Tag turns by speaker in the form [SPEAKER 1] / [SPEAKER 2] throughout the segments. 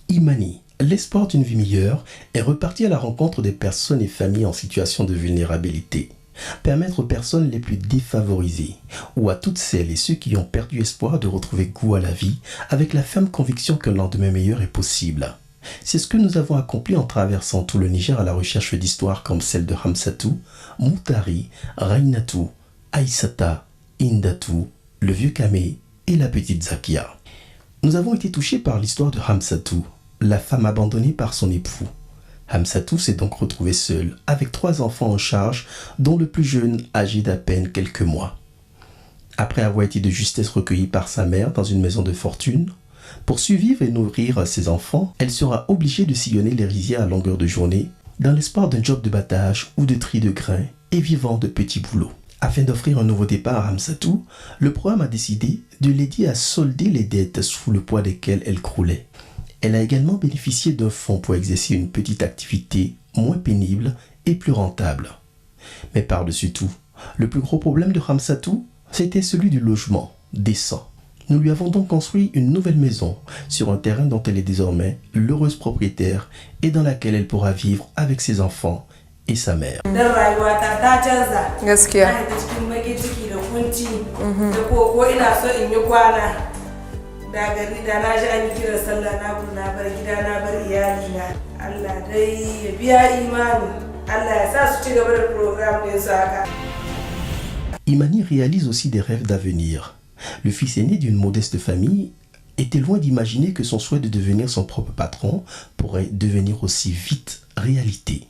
[SPEAKER 1] Imani, l'espoir d'une vie meilleure, est reparti à la rencontre des personnes et familles en situation de vulnérabilité. Permettre aux personnes les plus défavorisées ou à toutes celles et ceux qui ont perdu espoir de retrouver goût à la vie avec la ferme conviction qu'un lendemain meilleur est possible. C'est ce que nous avons accompli en traversant tout le Niger à la recherche d'histoires comme celle de Hamsatou, Moutari, Rainatou, Aïssata, Indatou, le vieux Kamé et la petite Zakia. Nous avons été touchés par l'histoire de Hamsatou, la femme abandonnée par son époux. Hamsatou s'est donc retrouvée seule, avec 3 enfants en charge, dont le plus jeune âgé d'à peine quelques mois. Après avoir été de justesse recueillie par sa mère dans une maison de fortune, pour survivre et nourrir ses enfants, elle sera obligée de sillonner les rizières à longueur de journée, dans l'espoir d'un job de battage ou de tri de grains et vivant de petits boulots. Afin d'offrir un nouveau départ à Hamsatou, le programme a décidé de l'aider à solder les dettes sous le poids desquelles elle croulait. Elle a également bénéficié d'un fonds pour exercer une petite activité moins pénible et plus rentable. Mais par-dessus tout, le plus gros problème de Hamsatou, c'était celui du logement décent. Nous lui avons donc construit une nouvelle maison sur un terrain dont elle est désormais l'heureuse propriétaire et dans laquelle elle pourra vivre avec ses enfants et sa mère. Imani réalise aussi des rêves d'avenir. Le fils aîné d'une modeste famille était loin d'imaginer que son souhait de devenir son propre patron pourrait devenir aussi vite réalité.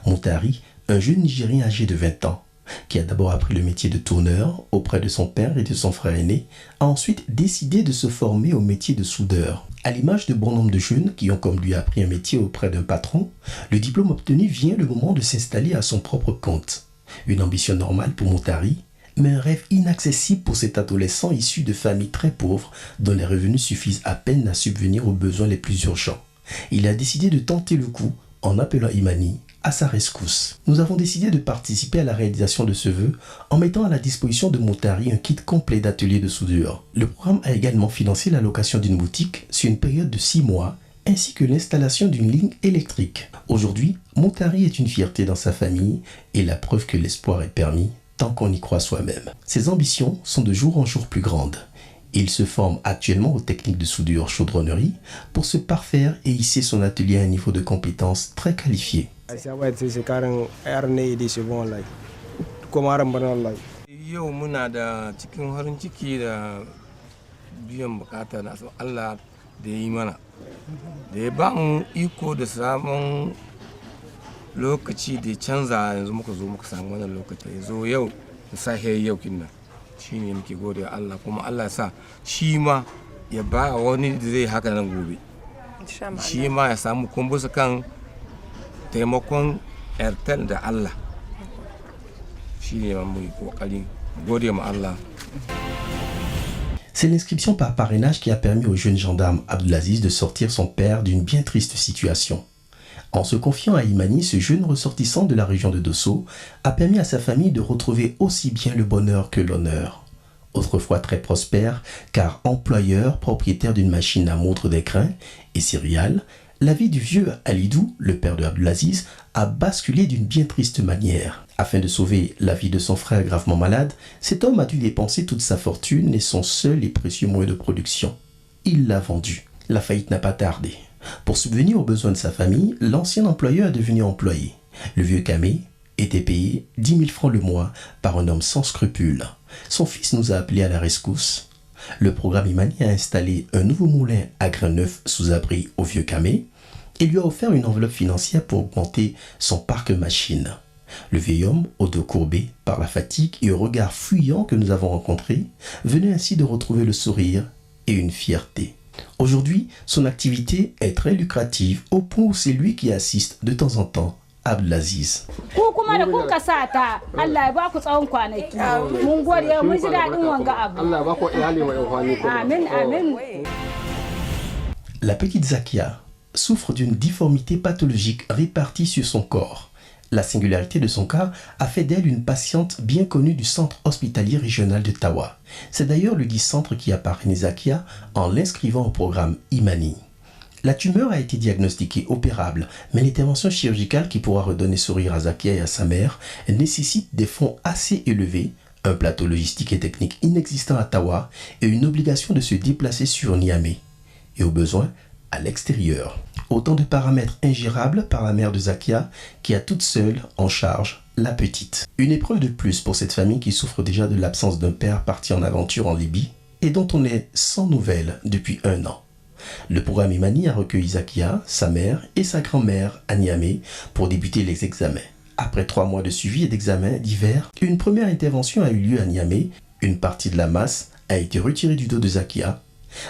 [SPEAKER 1] Moutari, un jeune Nigérien âgé de 20 ans, qui a d'abord appris le métier de tourneur auprès de son père et de son frère aîné, a ensuite décidé de se former au métier de soudeur. À l'image de bon nombre de jeunes qui ont comme lui appris un métier auprès d'un patron, le diplôme obtenu vient le moment de s'installer à son propre compte. Une ambition normale pour Moutari, mais un rêve inaccessible pour cet adolescent issu de familles très pauvres dont les revenus suffisent à peine à subvenir aux besoins les plus urgents. Il a décidé de tenter le coup en appelant Imani à sa rescousse. Nous avons décidé de participer à la réalisation de ce vœu en mettant à la disposition de Moutari un kit complet d'atelier de soudure. Le programme a également financé la location d'une boutique sur une période de 6 mois ainsi que l'installation d'une ligne électrique. Aujourd'hui, Moutari est une fierté dans sa famille et la preuve que l'espoir est permis tant qu'on y croit soi-même. Ses ambitions sont de jour en jour plus grandes. Il se forme actuellement aux techniques de soudure chaudronnerie pour se parfaire et hisser son atelier à un niveau de compétence très qualifié.
[SPEAKER 2] lokaci da canza yanzu muka zo muka samu wannan lokaci zo yau sahe yau kinnan shine muke gode Allah kuma Allah ya sa shi ma ya ba wani da zai haka nan gobe shi ma ya samu kumbusa kan taimakon Airtel da Allah shine mu kokari gode ma Allah.
[SPEAKER 1] C'est l'inscription par parrainage qui a permis au jeune gendarme Abdelaziz de sortir son père d'une bien triste situation. En se confiant à Imani, ce jeune ressortissant de la région de Dosso a permis à sa famille de retrouver aussi bien le bonheur que l'honneur. Autrefois très prospère, car employeur, propriétaire d'une machine à moudre des grains et céréales, la vie du vieux Alidou, le père de Abdelaziz, a basculé d'une bien triste manière. Afin de sauver la vie de son frère gravement malade, cet homme a dû dépenser toute sa fortune et son seul et précieux moyen de production. Il l'a vendu. La faillite n'a pas tardé. Pour subvenir aux besoins de sa famille, l'ancien employeur est devenu employé. Le vieux Kamé était payé 10 000 francs le mois par un homme sans scrupules. Son fils nous a appelés à la rescousse. Le programme Imani a installé un nouveau moulin à grains neufs sous abri au vieux Kamé et lui a offert une enveloppe financière pour augmenter son parc machine. Le vieil homme, au dos courbé par la fatigue et au regard fuyant que nous avons rencontré, venait ainsi de retrouver le sourire et une fierté. Aujourd'hui, son activité est très lucrative au point où c'est lui qui assiste de temps en temps Abdelaziz. La petite Zakia souffre d'une difformité pathologique répartie sur son corps. La singularité de son cas a fait d'elle une patiente bien connue du centre hospitalier régional de Tawa. C'est d'ailleurs le dit centre qui a parrainé Zakia en l'inscrivant au programme Imani. La tumeur a été diagnostiquée opérable, mais l'intervention chirurgicale qui pourra redonner sourire à Zakia et à sa mère nécessite des fonds assez élevés, un plateau logistique et technique inexistant à Tawa et une obligation de se déplacer sur Niamey, et au besoin à l'extérieur. Autant de paramètres ingérables par la mère de Zakia qui a toute seule en charge la petite. Une épreuve de plus pour cette famille qui souffre déjà de l'absence d'un père parti en aventure en Libye et dont on est sans nouvelles depuis 1 an. Le programme Imani a recueilli Zakia, sa mère et sa grand-mère à Niamey pour débuter les examens. Après 3 mois de suivi et d'examens divers, une première intervention a eu lieu à Niamey. Une partie de la masse a été retirée du dos de Zakia.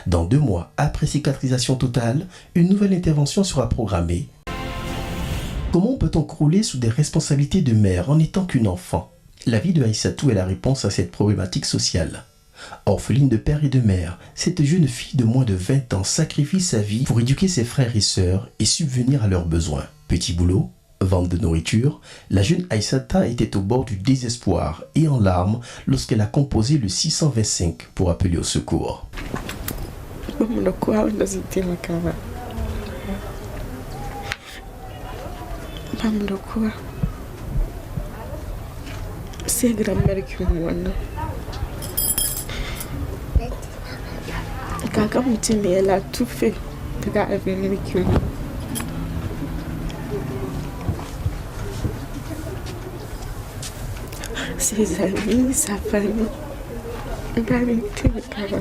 [SPEAKER 1] Dans 2 mois, après cicatrisation totale, une nouvelle intervention sera programmée. Comment peut-on crouler sous des responsabilités de mère en n'étant qu'une enfant? La vie de Aïssatou est la réponse à cette problématique sociale. Orpheline de père et de mère, cette jeune fille de moins de 20 ans sacrifie sa vie pour éduquer ses frères et sœurs et subvenir à leurs besoins. Petit boulot, vente de nourriture, la jeune Aïssata était au bord du désespoir et en larmes lorsqu'elle a composé le 625 pour appeler au secours.
[SPEAKER 3] C'est grand-mère qui m'a dit. Kaka Moutine, elle a tout fait pour venir avec nous. Ses amis, sa famille, elle a invité le Kaka.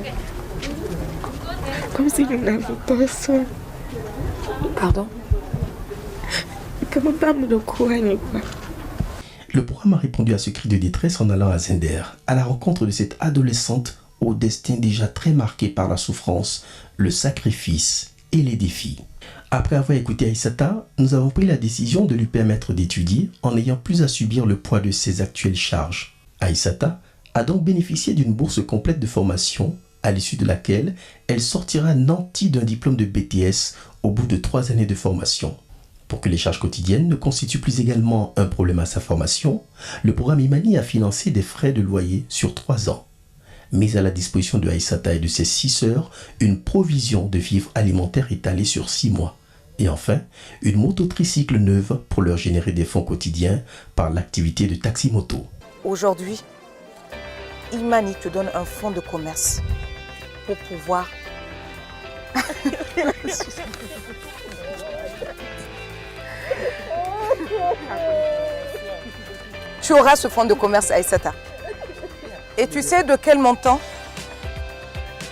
[SPEAKER 3] Comme s'il n'avait pas son.
[SPEAKER 4] Pardon?
[SPEAKER 3] Comment pas me courage, quoi.
[SPEAKER 1] Le programme a répondu à ce cri de détresse en allant à Zender, à la rencontre de cette adolescente au destin déjà très marqué par la souffrance, le sacrifice et les défis. Après avoir écouté Aïssata, nous avons pris la décision de lui permettre d'étudier en n'ayant plus à subir le poids de ses actuelles charges. Aïssata a donc bénéficié d'une bourse complète de formation, à l'issue de laquelle elle sortira nantie d'un diplôme de BTS au bout de 3 années de formation. Pour que les charges quotidiennes ne constituent plus également un problème à sa formation, le programme Imani a financé des frais de loyer sur 3 ans. Mise à la disposition de Aïssata et de ses 6 sœurs, une provision de vivres alimentaires étalée sur 6 mois. Et enfin, une moto-tricycle neuve pour leur générer des fonds quotidiens par l'activité de taxi-moto.
[SPEAKER 4] Aujourd'hui, Imani te donne un fonds de commerce pour pouvoir... Tu auras ce fonds de commerce, Aïssata. Et tu sais de quel montant?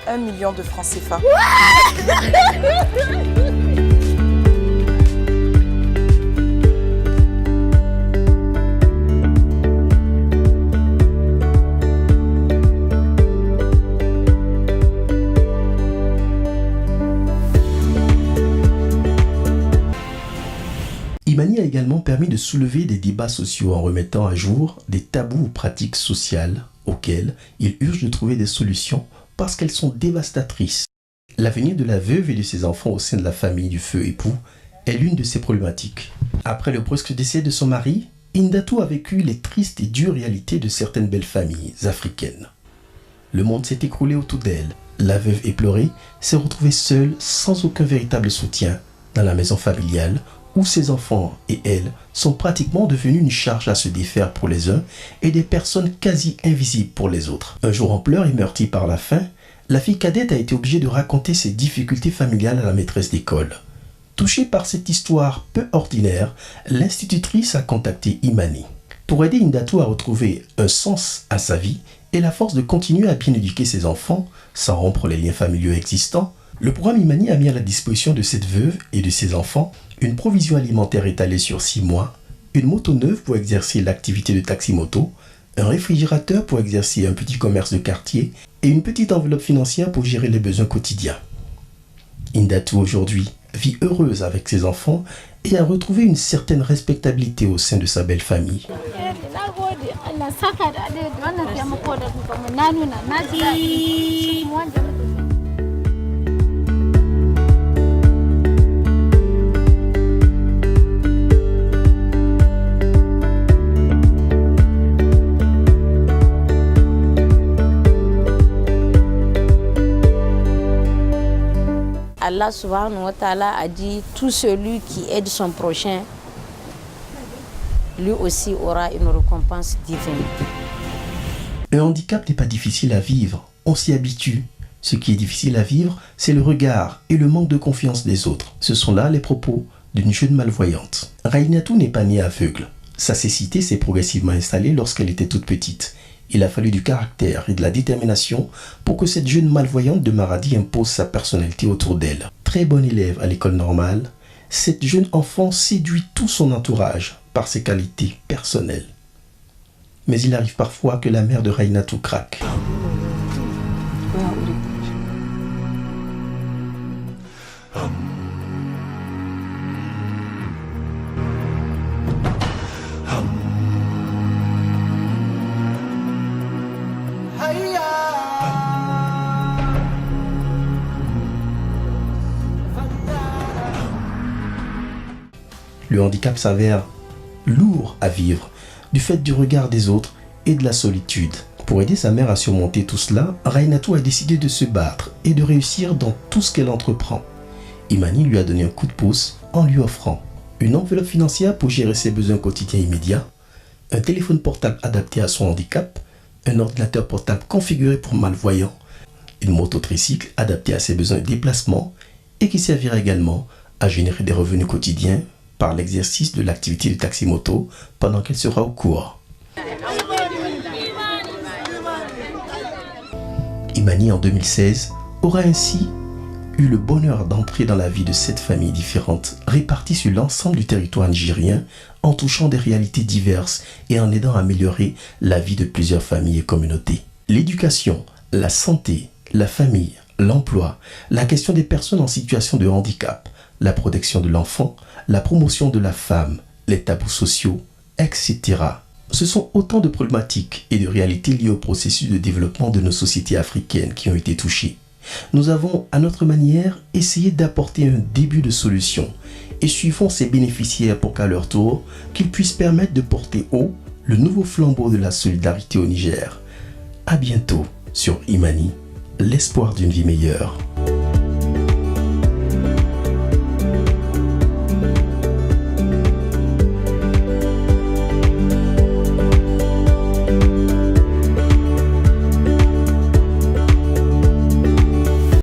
[SPEAKER 4] 1 million de francs CFA.
[SPEAKER 1] Imani a également permis de soulever des débats sociaux en remettant à jour des tabous ou pratiques sociales auxquelles il urge de trouver des solutions parce qu'elles sont dévastatrices. L'avenir de la veuve et de ses enfants au sein de la famille du feu époux est l'une de ces problématiques. Après le brusque décès de son mari, Indatou a vécu les tristes et dures réalités de certaines belles familles africaines. Le monde s'est écroulé autour d'elle. La veuve éplorée s'est retrouvée seule sans aucun véritable soutien dans la maison familiale où ses enfants et elle sont pratiquement devenus une charge à se défaire pour les uns et des personnes quasi invisibles pour les autres. Un jour en pleurs et meurtrie par la faim, la fille cadette a été obligée de raconter ses difficultés familiales à la maîtresse d'école. Touchée par cette histoire peu ordinaire, l'institutrice a contacté Imani pour aider Indatou à retrouver un sens à sa vie et la force de continuer à bien éduquer ses enfants sans rompre les liens familiaux existants. Le programme Imani a mis à la disposition de cette veuve et de ses enfants une provision alimentaire étalée sur 6 mois, une moto neuve pour exercer l'activité de taxi-moto, un réfrigérateur pour exercer un petit commerce de quartier et une petite enveloppe financière pour gérer les besoins quotidiens. Indatou aujourd'hui vit heureuse avec ses enfants et a retrouvé une certaine respectabilité au sein de sa belle famille.
[SPEAKER 5] Allah subhanahu wa ta'ala a dit tout celui qui aide son prochain, lui aussi aura une récompense divine.
[SPEAKER 1] Un handicap n'est pas difficile à vivre, on s'y habitue. Ce qui est difficile à vivre, c'est le regard et le manque de confiance des autres. Ce sont là les propos d'une jeune malvoyante. Rahinatou n'est pas née aveugle. Sa cécité s'est progressivement installée lorsqu'elle était toute petite. Il a fallu du caractère et de la détermination pour que cette jeune malvoyante de Maradi impose sa personnalité autour d'elle. Très bonne élève à l'école normale, cette jeune enfant séduit tout son entourage par ses qualités personnelles. Mais il arrive parfois que la mère de Rahinatou craque. Le handicap s'avère lourd à vivre du fait du regard des autres et de la solitude. Pour aider sa mère à surmonter tout cela, Rahinatou a décidé de se battre et de réussir dans tout ce qu'elle entreprend. Imani lui a donné un coup de pouce en lui offrant une enveloppe financière pour gérer ses besoins quotidiens immédiats, un téléphone portable adapté à son handicap, un ordinateur portable configuré pour malvoyants, une moto tricycle adaptée à ses besoins de déplacement et qui servira également à générer des revenus quotidiens par l'exercice de l'activité de taxi-moto pendant qu'elle sera au cours. Imani, en 2016, aura ainsi eu le bonheur d'entrer dans la vie de 7 familles différentes, réparties sur l'ensemble du territoire nigérien, en touchant des réalités diverses et en aidant à améliorer la vie de plusieurs familles et communautés. L'éducation, la santé, la famille, l'emploi, la question des personnes en situation de handicap, la protection de l'enfant, la promotion de la femme, les tabous sociaux, etc. Ce sont autant de problématiques et de réalités liées au processus de développement de nos sociétés africaines qui ont été touchées. Nous avons, à notre manière, essayé d'apporter un début de solution et suivons ces bénéficiaires pour qu'à leur tour, qu'ils puissent permettre de porter haut le nouveau flambeau de la solidarité au Niger. À bientôt sur Imani, l'espoir d'une vie meilleure.